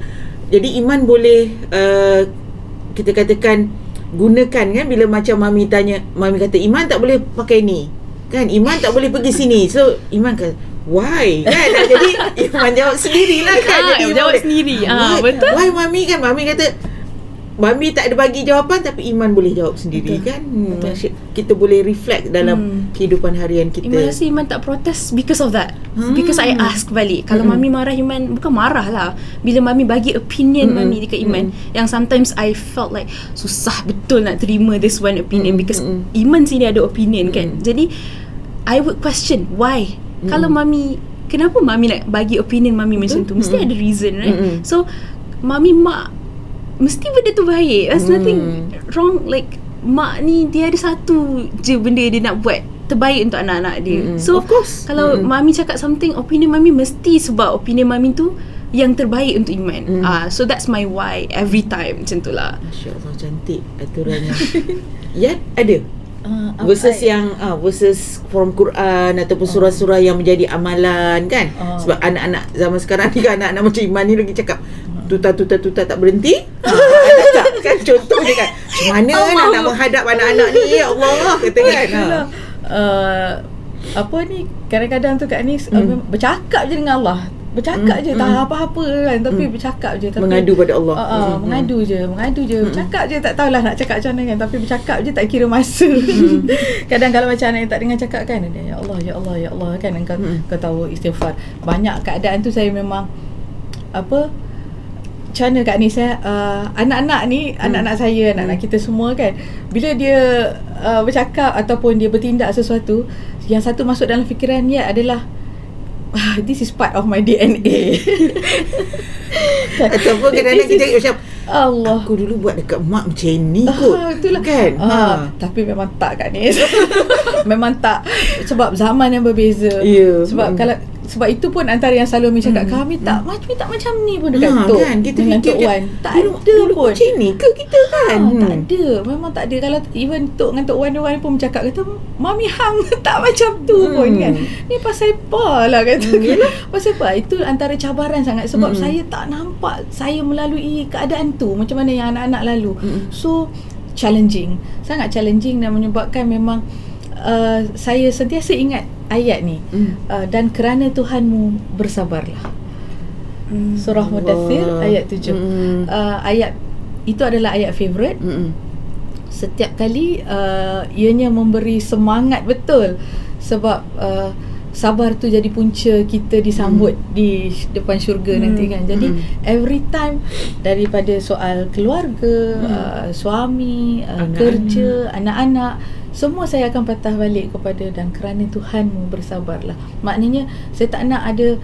jadi Iman boleh kita katakan gunakan kan, bila macam Mami tanya, Mami kata Iman tak boleh pakai ni kan, Iman tak boleh pergi sini. So Iman kata why kan. Jadi Iman jawab sendirilah kan. Jadi jawab sendiri. Betul. Why Mami kan, Mami kata Mami tak ada bagi jawapan, tapi Iman boleh jawab sendiri. Betul. Kan. Kita boleh reflect dalam kehidupan harian kita. Iman rasa Iman tak protes because of that. Because I ask balik. Kalau Mami marah, Iman bukan marah lah, bila Mami bagi opinion Mami dekat Iman, yang sometimes I felt like susah betul nak terima this one opinion, because Iman sini ada opinion kan. Jadi I would question why. Kalau Mami, kenapa Mami nak bagi opinion Mami macam tu? Mesti ada reason, right? So Mami mak mesti benda tu baik. There's nothing wrong. Like mak ni dia ada satu je benda dia nak buat terbaik untuk anak-anak dia. So of course, kalau Mami cakap something, opinion Mami mesti sebab opinion Mami tu yang terbaik untuk Iman. So that's my why every time. Macam tu lah. Masya Allah, cantik aturannya. Ya, ada versus yang versus from Quran ataupun surah-surah yang menjadi amalan kan. Sebab anak-anak zaman sekarang ni kan, anak-anak macam Iman ni lagi cakap tuta tak berhenti. Tak kan, contohnya kan, macam mana nak menghadap anak-anak ni, ya Allah kata kan. Apa ni, kadang-kadang tu Kak Anis bercakap je dengan Allah, bercakap je, tak apa-apa kan, tapi bercakap je, tapi mengadu pada Allah. Mengadu je, bercakap je, tak tahulah nak cakap macam mana kan, tapi bercakap je tak kira masa. Kadang kalau macam anak yang tak dengar cakap kan, ya Allah kan, kau tahu istighfar. Banyak keadaan tu saya memang macam mana Kak Nis, anak-anak ni, anak-anak saya, anak-anak kita semua kan, bila dia bercakap ataupun dia bertindak sesuatu, yang satu masuk dalam fikiran dia adalah this is part of my DNA. Ataupun kadang-kadang kita macam Allah, aku dulu buat dekat mak macam ni kot. Itulah kan. Tapi memang tak Kak Nis. Memang tak, sebab zaman yang berbeza. Sebab kalau sebab itu pun antara yang selalu Umi cakap, kami tak macam ni pun dekat Tok kan, kita dengan Tok Wan. Tak ada pun macam ni ke kita kan. Tak ada, memang tak ada. Kalau even Tok dengan Tok Wan pun bercakap, kata Mami hang tak macam tu pun kan. Ni pasal apa lah kata. Pasal apa? Itu antara cabaran sangat, sebab saya tak nampak saya melalui keadaan tu macam mana yang anak-anak lalu. So challenging, sangat challenging, dan menyebabkan memang saya sentiasa ingat ayat ni, dan kerana Tuhanmu bersabarlah. Surah Mudaththir ayat 7. Ayat itu adalah ayat favourite. Setiap kali ianya memberi semangat betul, sebab sabar tu jadi punca kita disambut di depan syurga nanti kan. Jadi every time, daripada soal keluarga, suami, kerja, anak-anak, semua saya akan patah balik kepada dan kerana Tuhanmu bersabarlah. Maknanya saya tak nak ada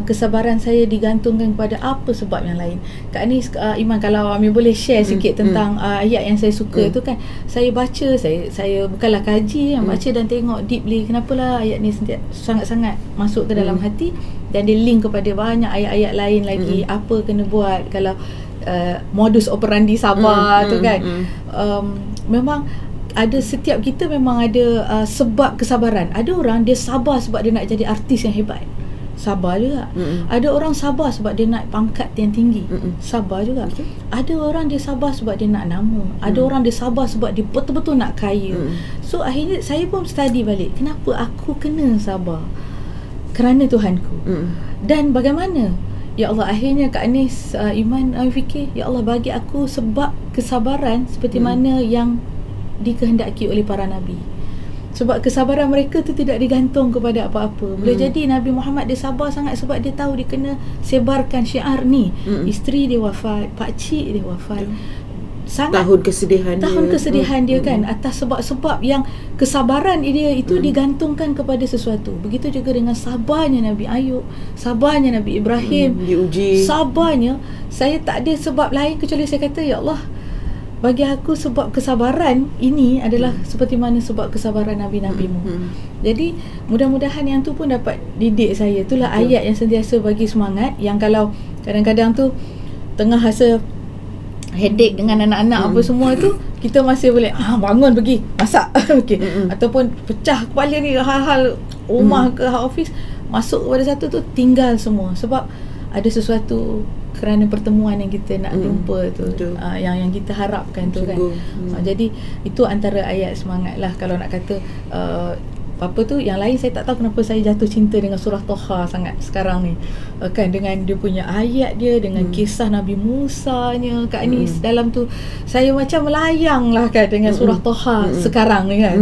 kesabaran saya digantungkan kepada apa sebab yang lain. Kak Nis, Iman, kalau Ami boleh share sikit tentang ayat yang saya suka tu kan. Saya baca, saya bukanlah kaji, yang baca dan tengok deeply, kenapalah ayat ni sangat-sangat masuk ke dalam hati, dan dia link kepada banyak ayat-ayat lain lagi. Apa kena buat kalau modus operandi sabar tu kan. Memang ada, setiap kita memang ada sebab kesabaran. Ada orang dia sabar sebab dia nak jadi artis yang hebat, sabar juga. Ada orang sabar sebab dia nak pangkat yang tinggi, sabar juga. Ada orang dia sabar sebab dia nak nama. Ada orang dia sabar sebab dia betul-betul nak kaya. So akhirnya saya pun study balik, kenapa aku kena sabar? Kerana Tuhanku. Dan bagaimana? Ya Allah, akhirnya Kak Nis, Iman, fikir, ya Allah, bagi aku sebab kesabaran seperti mana yang dikehendaki oleh para Nabi. Sebab kesabaran mereka tu tidak digantung kepada apa-apa. Boleh jadi Nabi Muhammad dia sabar sangat sebab dia tahu dia kena sebarkan syiar ni. Isteri dia wafat, pakcik dia wafat. Sangat tahun kesedihan dia kan, atas sebab-sebab yang kesabaran dia itu digantungkan kepada sesuatu. Begitu juga dengan sabarnya Nabi Ayub, sabarnya Nabi Ibrahim, diuji. Sabarnya, saya tak ada sebab lain kecuali saya kata, ya Allah, bagi aku sebab kesabaran ini adalah seperti mana sebab kesabaran Nabi-Nabi-Mu. Jadi mudah-mudahan yang tu pun dapat didik saya. Itulah ayat yang sentiasa bagi semangat. Yang kalau kadang-kadang tu tengah rasa headache dengan anak-anak apa semua tu, kita masih boleh bangun pergi masak. Ataupun pecah kepala ni hal-hal rumah ke hal office, masuk kepada satu tu, tinggal semua. Sebab ada sesuatu kerana pertemuan yang kita nak jumpa tu, yang kita harapkan tu kan. Jadi itu antara ayat semangat lah. Kalau nak kata apa tu, yang lain saya tak tahu kenapa saya jatuh cinta dengan surah Toha sangat sekarang ni kan, dengan dia punya ayat dia, dengan kisah Nabi Musa nya Kak Nis dalam tu, saya macam melayang lah kan dengan surah Toha sekarang ni kan.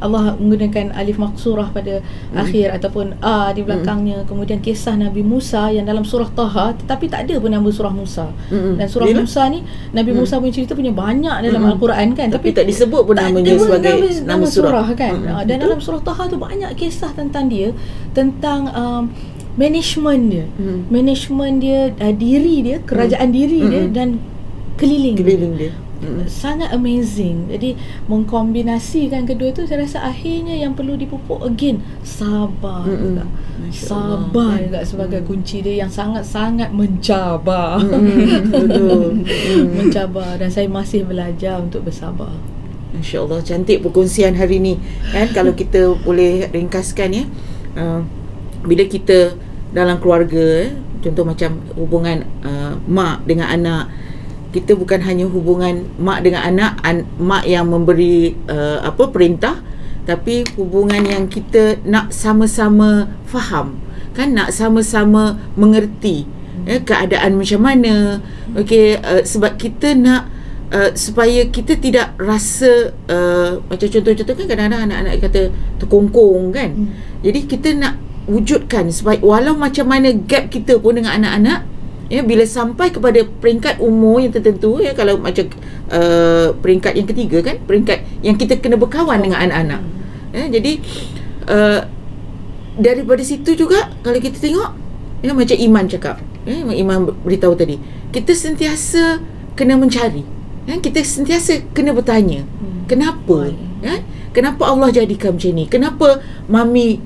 Allah menggunakan alif maksurah pada akhir ataupun a di belakangnya. Kemudian kisah Nabi Musa yang dalam surah Taha, tetapi tak ada pun nama surah Musa. Dan surah Musa ni, Nabi Musa punya cerita punya banyak dalam Al-Quran kan, tapi tak disebut pun namanya sebagai nama surah kan. Dan dalam surah Taha tu banyak kisah tentang dia, tentang management dia, management dia, diri dia, kerajaan diri dia, dan keliling dia. Sangat amazing. Jadi mengkombinasikan kedua tu, saya rasa akhirnya yang perlu dipupuk again sabar juga. Sabar juga sebagai kunci dia yang sangat-sangat mencabar. Mencabar, dan saya masih belajar untuk bersabar. Masya-Allah, cantik perkongsian hari ni kan. Kalau kita boleh ringkaskan ya, bila kita dalam keluarga, contoh macam hubungan mak dengan anak, kita bukan hanya hubungan mak dengan anak, mak yang memberi perintah, tapi hubungan yang kita nak sama-sama faham kan nak sama-sama mengerti keadaan macam mana. Okey, sebab kita nak supaya kita tidak rasa macam contoh-contoh kan kadang-kadang anak-anak kata terkongkong kan. Jadi kita nak wujudkan supaya walau macam mana gap kita pun dengan anak-anak, bila sampai kepada peringkat umur yang tertentu, kalau macam peringkat yang ketiga kan, peringkat yang kita kena berkawan dengan anak-anak. Jadi daripada situ juga kalau kita tengok, macam Iman cakap, Iman beritahu tadi, kita sentiasa kena mencari, kita sentiasa kena bertanya, kenapa? Kenapa Allah jadikan macam ni? Kenapa Mami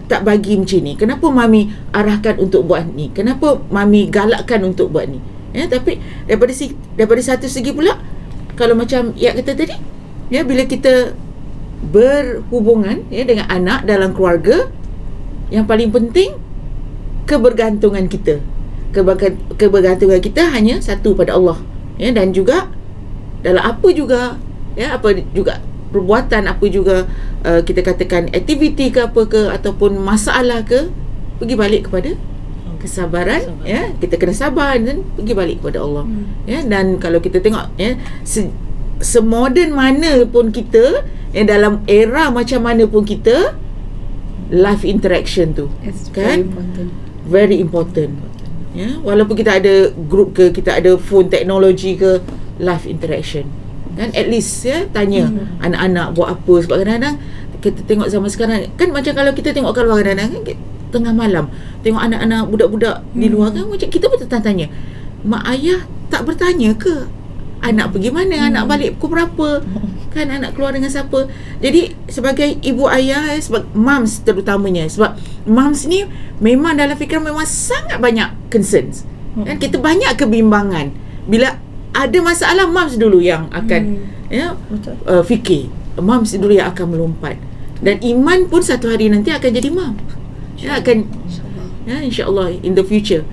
tak bagi macam ni? Kenapa Mami arahkan untuk buat ni? Kenapa Mami galakkan untuk buat ni? Tapi daripada satu segi pula, kalau macam Yak kata tadi, bila kita berhubungan dengan anak dalam keluarga, yang paling penting kebergantungan kita. Kebergantungan kita hanya satu pada Allah. Dan juga dalam apa juga perbuatan, apa juga kita katakan aktiviti ke apa ke, ataupun masalah ke, pergi balik kepada kesabaran. Kita kena sabar dan pergi balik kepada Allah. Dan kalau kita tengok semoden mana pun kita, dalam era macam mana pun kita, live interaction tu kan very important. Walaupun kita ada group ke, kita ada phone teknologi ke, live interaction kan, at least tanya anak-anak buat apa. Sebab kadang-kadang kita tengok zaman sekarang kan, macam kalau kita tengok keluar kadang-kadang kan, tengah malam tengok anak-anak budak-budak di luar kan, macam kita pun tanya, mak ayah tak bertanya ke anak pergi mana, anak balik pukul berapa kan, anak keluar dengan siapa. Jadi sebagai ibu ayah, sebab moms terutamanya, sebab moms ni memang dalam fikiran memang sangat banyak concerns kan, kita banyak kebimbangan. Bila ada masalah, moms dulu yang akan fikir, moms dulu yang akan melompat. Dan Iman pun satu hari nanti akan jadi mom, akan insyaAllah in the future.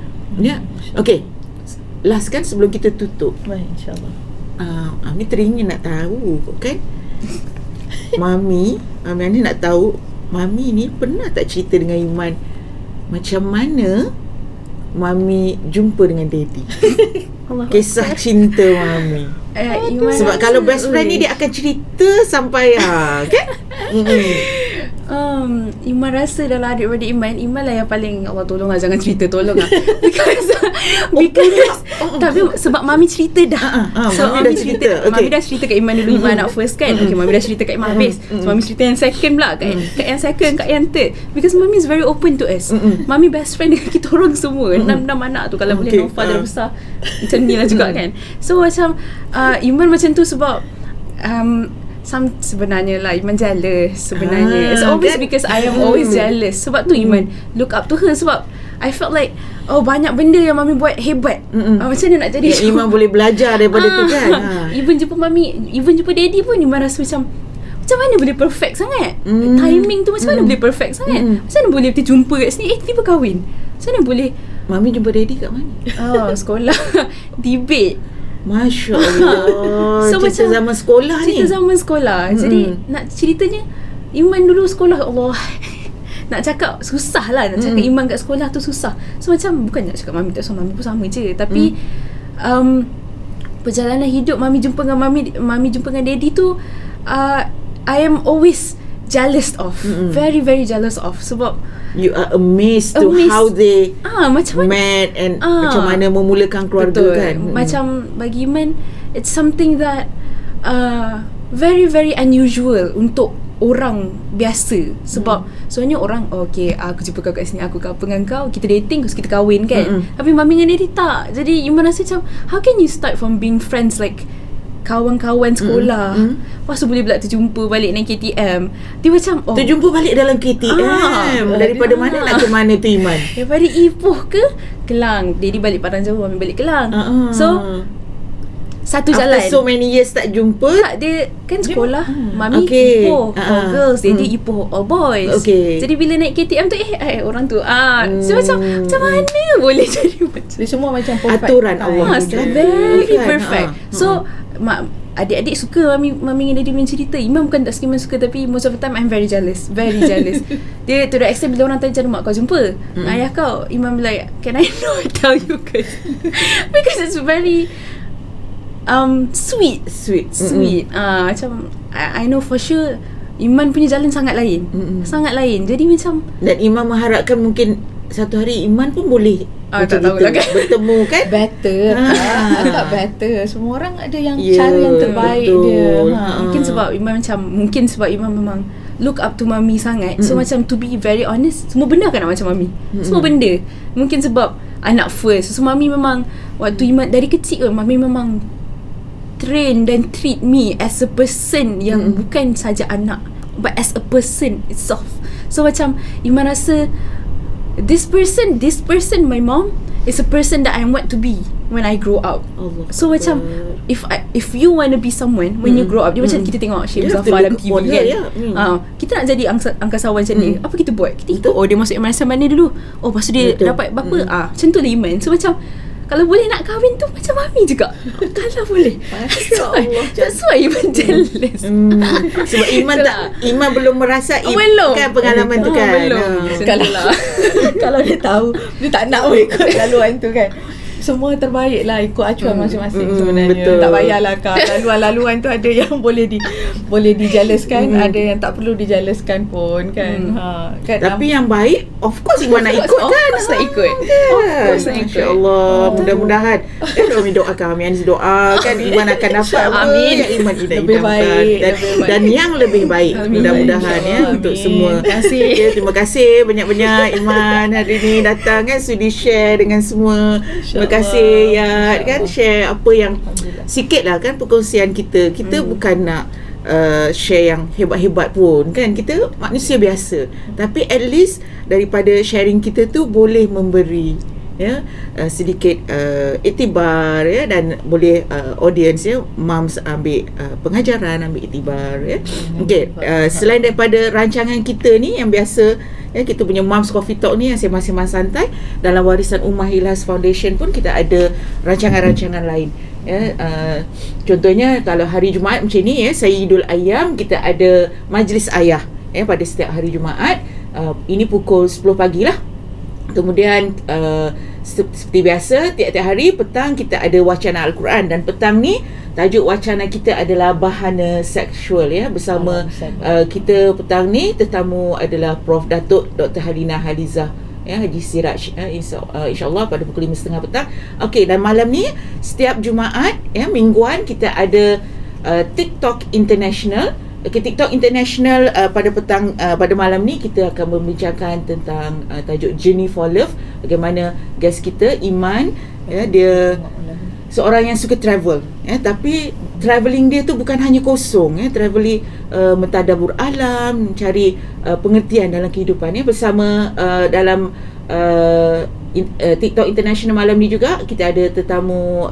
Okay, last kan sebelum kita tutup, insyaAllah, Ami teringin nak tahu kan, Mami ni nak tahu, Mami ni pernah tak cerita dengan Iman macam mana Mami jumpa dengan Daddy? Kisah cinta Mami. Sebab kalau best friend ni dia akan cerita sampai kan. Iman rasa dalam adik-beradik Iman lah yang paling, Allah tolong lah, jangan cerita, tolong lah. Because tapi sebab Mami cerita dah. So Mami dah cerita. Mami dah cerita kat Iman dulu, Iman anak first kan. Okay, Mami dah cerita kat Iman habis. So Mami cerita yang second pula, kat yang second, kat yang third. Because Mami is very open to us. Mami best friend dengan kita orang semua. 6 anak tu, kalau boleh Nova dah besar macam ni lah juga kan. So macam Iman macam tu sebab sebenarnya lah Iman jealous sebenarnya. It's always because I am always jealous. Sebab tu Iman look up to her, sebab I felt like banyak benda yang Mami buat hebat. Macam mana nak jadi Iman boleh belajar daripada tu kan. Even jumpa Mami, even jumpa Daddy pun Iman rasa macam mana boleh perfect sangat. Timing tu macam mana boleh perfect sangat. Macam mana boleh terjumpa kat sini, tiba kahwin. Macam mana boleh. Mami jumpa Daddy kat mana? Sekolah. Debate. Masya Allah. So cerita macam zaman sekolah ni. Cerita zaman sekolah. Jadi nak ceritanya, Iman dulu sekolah, Allah, nak cakap susah lah. Nak cakap Iman kat sekolah tu susah. So macam bukan nak cakap Mami tak sama, Mami pun sama je. Tapi perjalanan hidup Mami jumpa dengan Mami jumpa dengan Daddy tu, I am always jealous of. Very very jealous of. Sebab you are amazed to how they macam met and macam mana memulakan keluarga. Betul. Kan. Macam bagi Iman, it's something that very very unusual untuk orang biasa. Sebab sebenarnya orang okay, aku jumpa kau kat sini, aku couple dengan kau, kita dating, terus kita kahwin kan. Tapi Mami dengan Daddy tak. Jadi Iman rasa macam, how can you start from being friends like kawan-kawan sekolah, lepas tu boleh pula terjumpa balik naik KTM. Dia macam terjumpa balik dalam KTM. Daripada mana nak ke mana tu Iman? Daripada Ipoh ke Kelang. Daddy balik Padang Jawa, Mami balik Kelang. So satu jalan. After so many years tak jumpa. Tak, dia kan sekolah Mami Ipoh all girls, Daddy Ipoh all boys. Jadi bila naik KTM tu orang tu so macam mana boleh jadi macam dia semua macam perfect. Aturan Allah very perfect. So adik-adik suka mami dengan daddy mencerita. Iman bukan tak suka, Iman suka, tapi most of the time I'm very jealous. Dia to the extent bila orang tanya, mak kau jumpa ayah kau, Iman be like, can I not tell you because it's very sweet. Macam I know for sure Iman punya jalan sangat lain. Sangat lain. Jadi macam, dan Iman mengharapkan mungkin satu hari Iman pun boleh tak tahulah kan, bertemu kan. Better tak better. Semua orang ada yang cara yang terbaik dia. Mungkin sebab Iman memang look up to mami sangat. So macam, to be very honest, semua benda kan nak macam mami. Semua benda. Mungkin sebab anak first. So mami memang, waktu Iman dari kecil mami memang train dan treat me as a person yang bukan saja anak, but as a person itself. So macam Iman rasa this person my mom is a person that I want to be when I grow up. So macam if you want to be someone when you grow up, dia macam kita tengok Syed Muzaffar dalam TV kan. Kita nak jadi angkasawan macam ni, apa kita buat? Kita ikut, dia masuk madrasah mana dulu, lepas tu dia dapat berapa, macam tu lah Iman. So macam kalau boleh nak kahwin tu macam mami juga. Kalau boleh. That's why Iman jealous. Sebab Iman belum merasai kan pengalaman tu kan. Kalau dia tahu, dia tak nak ikut laluan tu kan. Semua terbaik lah, ikut acuan masing-masing sebenarnya. Betul. Tak payahlah Kak, laluan-laluan tu ada yang boleh dijelaskan, ada yang tak perlu dijelaskan pun kan. Kan. Tapi yang baik, of course Iman nak ikut kan. Of course nak ikut. InsyaAllah, mudah-mudahan. Kami doakan, Amin doakan Iman akan dapat Amin. Yang Iman lebih baik, dan yang lebih baik. Mudah-mudahan untuk semua. Terima kasih banyak-banyak Iman hari ni datang kan, sudi share dengan semua. Terima kasih ya kan, share apa yang sikit lah kan perkongsian kita. Kita bukan nak share yang hebat-hebat pun kan, kita manusia biasa, tapi at least daripada sharing kita tu boleh memberi sedikit iktibar ya, dan boleh audience ya, moms ambil pengajaran, ambil iktibar ya. Okey, selain daripada rancangan kita ni yang biasa ya, kita punya Moms Coffee Talk ni yang sembang-sembang santai, dalam Warisan Ummah Ilyas Foundation pun kita ada rancangan-rancangan lain ya. Contohnya kalau hari Jumaat macam ni ya, Sayyidul Ayyam, kita ada majlis ayah ya pada setiap hari Jumaat. Ini pukul 10 pagi lah. Kemudian seperti biasa tiap-tiap hari petang kita ada wacana Al-Quran, dan petang ni tajuk wacana kita adalah bahana seksual ya, bersama kita petang ni tetamu adalah Prof Datuk Dr. Halina Halizah ya, Haji Siraj insyaAllah pada pukul 5.30 petang. Okey, dan malam ni setiap Jumaat ya, mingguan kita ada TikTok International. TikTok International pada petang pada malam ni kita akan membincangkan tentang tajuk Journey for Love. Bagaimana guest kita Iman ya, dia seorang yang suka travel ya, tapi travelling dia tu bukan hanya kosong ya, travelling mentadabur alam, mencari pengertian dalam kehidupan ya. Bersama dalam TikTok International malam ni juga kita ada tetamu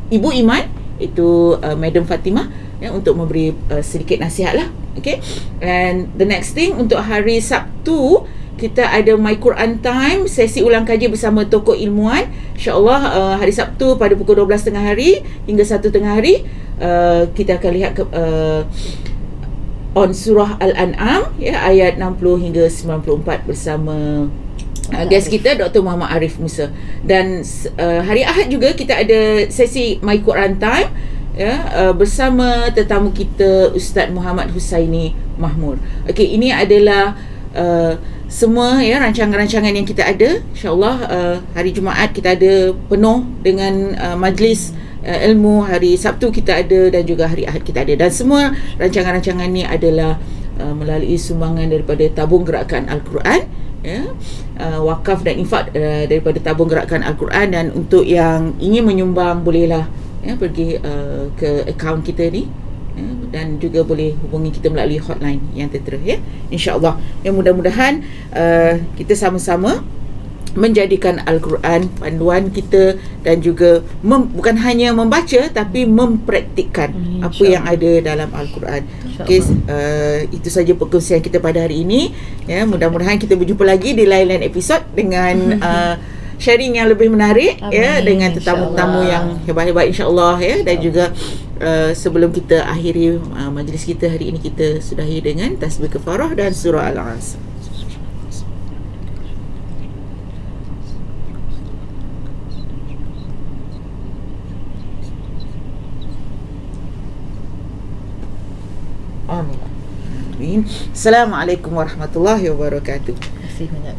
Ibu Iman, itu Madam Fatimah ya, untuk memberi sedikit nasihat lah. Okay, and the next thing untuk hari Sabtu kita ada My Quran Time, sesi ulang kaji bersama tokoh ilmuwan. InsyaAllah hari Sabtu pada pukul 12 tengah hari hingga 1 tengah hari kita akan lihat on surah Al-An'am ya, ayat 60 hingga 94 bersama guest kita Dr. Muhammad Arif Musa. Dan hari Ahad juga kita ada sesi My Quran Time ya, bersama tetamu kita Ustaz Muhammad Husaini Mahmud. Okey, ini adalah semua ya rancangan-rancangan yang kita ada. InsyaAllah hari Jumaat kita ada penuh dengan majlis ilmu, hari Sabtu kita ada, dan juga hari Ahad kita ada. Dan semua rancangan-rancangan ni adalah melalui sumbangan daripada tabung gerakan Al-Quran ya, wakaf dan infak daripada tabung gerakan Al-Quran. Dan untuk yang ingin menyumbang bolehlah ya, pergi ke akaun kita ni ya, dan juga boleh hubungi kita melalui hotline yang tertera ya, insyaAllah. Yang mudah-mudahan kita sama-sama menjadikan Al-Quran panduan kita, dan juga bukan hanya membaca tapi mempraktikkan apa yang ada dalam Al-Quran. Okay, itu saja perkongsian kita pada hari ini ya. Mudah-mudahan kita berjumpa lagi di lain-lain episod dengan sharing yang lebih menarik. Amin, ya, dengan tetamu-tetamu insyaAllah. yang hebat-hebat insya-Allah ya, dan juga sebelum kita akhiri majlis kita hari ini, kita sudahi dengan tasbih kafarah dan surah Al-Asr. Amin. Assalamualaikum warahmatullahi wabarakatuh. Terima kasih banyak.